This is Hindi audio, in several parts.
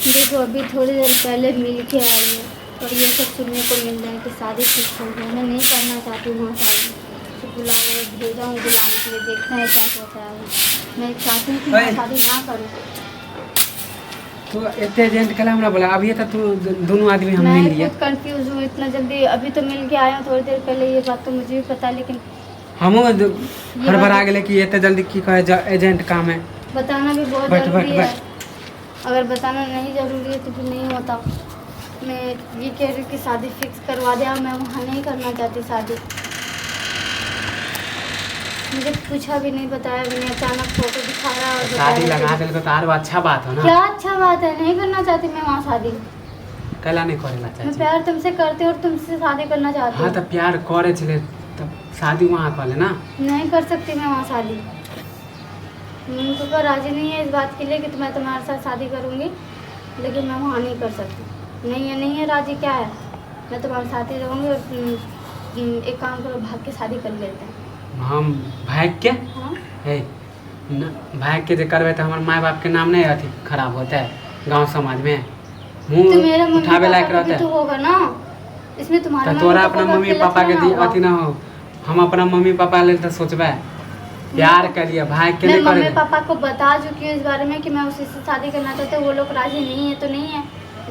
देखो अभी थोड़ी देर पहले मिल के आई है और ये सब सुनने को मिल रहा है कि शादी फिक्स हो गई। मैं नहीं करना चाहती वहाँ शादी, तो भेजा हूँ बुलाने के लिए, देखना है क्या होता है। मैं चाहती हूँ कि मैं शादी ना करूँ। तो इतने एजेंट कल हमरा बोला अभी तक तू दोनों आदमी हम मिल लिए। मैं कंफ्यूज हूँ इतना जल्दी, अभी तो मिल के आया हूँ थोड़ी देर पहले, ये बात तो मुझे भी पता है, लेकिन हम हड़बड़ा गए कि इतने जल्दी की कहे एजेंट काम है। बताना भी बहुत जरूरी है, अगर बताना नहीं जरूरी है तो फिर नहीं होता। मैं ये कह रही हूँ कि शादी फिक्स करवा दिया, मैं वहाँ नहीं करना चाहती शादी। मुझे पूछा भी नहीं, बताया भी नहीं, अचानक फोटो दिखाया और शादी लगा दिल को तार अच्छा बात हो ना। क्या अच्छा बात है, नहीं करना चाहती मैं वहाँ शादी। कला नहीं करेला चाहती। मैं प्यार तुमसे करती और तुमसे शादी करना चाहती हूँ। हाँ तो प्यार करे चले तब शादी वहाँ कर ले ना। नहीं कर सकती मैं वहाँ शादी। मम्मी पापा राजी नहीं है इस बात के लिए कि मैं तुम्हारे साथ शादी करूँगी, लेकिन मैं वहाँ नहीं कर सकती। नहीं है राजी, क्या है, मैं तुम्हारे साथ ही रहूँगी। और एक काम करो, भाग के शादी कर लेते हैं। हम भाग के? हाँ भाग के जो करवे तो हमारे माँ बाप के नाम नहीं अथी खराब होता है गांव समाज में। मुँह उठावे लायक रहता है तो होगा ना इसमें तुम्हारा। तोरा अपना मम्मी पापा के अथी ना हो, हम अपना मम्मी पापा ले तो सोचबे प्यार के लिए भाग के नहीं करे। मम्मी पापा को बता चुकी हूँ इस बारे में कि मैं उसी से शादी करना चाहती हूँ, वो लोग राजी नहीं है तो नहीं है।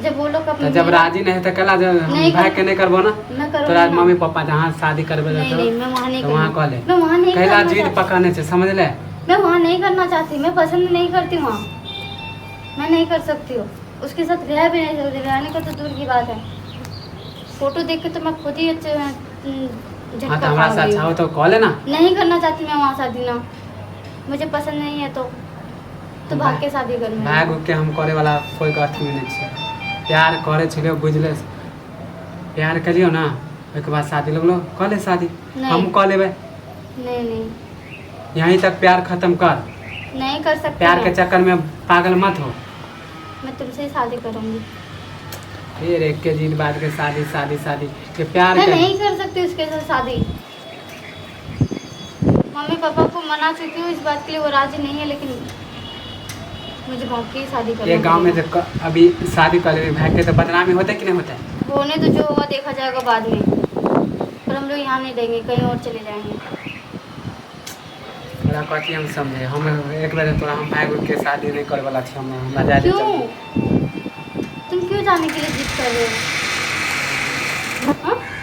जब वो लोग तो जब राजी नहीं है तो कला भाग के नहीं करबो ना। तोरा मम्मी पापा जहाँ शादी करबे तो वहाँ कह ले, मैं वहाँ नहीं कहला जीद पकाने से समझ ले। मैं वहाँ नहीं करना चाहती, मैं पसंद नहीं करती वहाँ, मैं नहीं कर सकती हूँ। उसके साथ रह भी नहीं सकती, रहने का तो दूर की बात है। फोटो देख के तो मैं खुद ही हाँ तो हमारा साथ चाहो तो कॉल है ना। नहीं करना चाहती मैं वहाँ शादी ना, मुझे पसंद नहीं है तो भाग के शादी करना। भाग के हम करे वाला कोई अथी में नहीं है। प्यार करे छलियो बुझले, प्यार करियो ना उसके बाद शादी लोग कह ले शादी, हम कह लेबे। नहीं यहीं तक प्यार खत्म कर, नहीं कर सकते। प्यार के चक्कर में पागल मत हो। मैं तुमसे ही शादी करूँगी। फिर एक के दिन बाद के शादी शादी शादी के प्यार मैं नहीं कर सकती उसके साथ शादी। मम्मी पापा को मना चुकी हूँ इस बात के लिए, वो राजी नहीं है, लेकिन मुझे भाग के शादी करनी है। ये गांव में जब अभी शादी कर ले भाग के तो बदनामी होता है कि नहीं होता है? होने तो जो होगा देखा जाएगा बाद में, पर हम लोग यहाँ नहीं देंगे, कहीं और चले जाएंगे। थोड़ा कथी हम समझे, हम एक बार तोरा हम भाग के शादी नहीं करे वाला छी। हम हमरा जाए क्यों तुम क्यों जाने के लिए जिद कर रहे हो?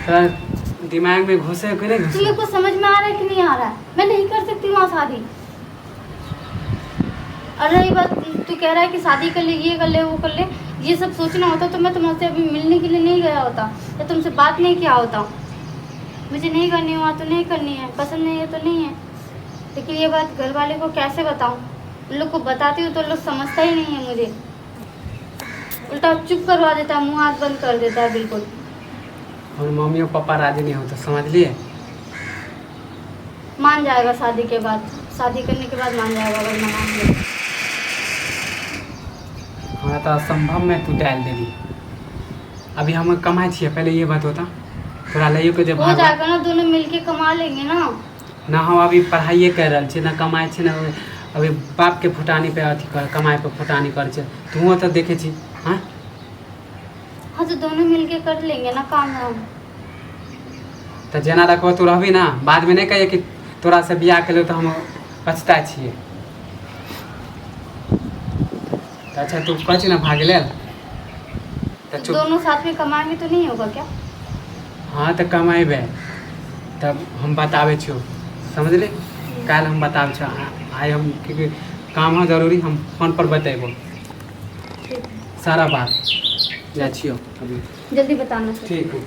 तो दिमाग में घुसे कि नहीं घुसे? तुम्हें कुछ समझ में आ रहा है कि नहीं आ रहा है? मैं नहीं कर सकती वहाँ शादी। और रही बात तू कह रहा है कि शादी कर ले, ये कर ले, वो कर ले, ये सब सोचना होता तो मैं तुमसे अभी मिलने के लिए नहीं गया होता या तुमसे बात नहीं किया होता। मुझे नहीं करनी वहाँ तो नहीं करनी है, पसंद नहीं है तो नहीं है। लेकिन ये बात घर वाले को कैसे बताऊँ? उन लोग को बताती हूँ तो लोग समझता ही नहीं है मुझे, उल्टा चुप करवा देता है, मुँह हाथ बंद कर देता है बिल्कुल। और मम्मी और पापा राजी नहीं होते समझ लिए। मान जाएगा शादी के बाद, शादी करने के बाद मान जाएगा, अगर मैं मान गई। हाँ तो असंभव में तू डाल देली। अभी हम कमाए छिए, पहले ये बात होता थोड़ा लइयो के जब हो जाएगा ना, दोनों मिलके कमा लेंगे ना। ना हम अभी पढ़ाइए कर रहे छे, ना कमाए छे, ना अभी बाप के फुटानी पे अथी कर कमाए पे फुटानी कर छे। तू तो देखे छी। हाँ तो दोनों मिलके कर लेंगे ना काम हम। तो जेना रखो तू रहबी ना, बाद में नहीं कहिए कि तोरा से बियाह कर लो तो हम पछता छिए। तो अच्छा तू कह ना भाग ले तो दोनों साथ में कमाएंगे तो नहीं होगा क्या? हाँ तो कमाएबे तब हम बतावे छो, समझ ले। कल हम बतावे छो, आइ हम क्योंकि काम है जरूरी, हम फोन पर बतेबो सारा बात जा छियो। अभी जल्दी बताना। ठीक है।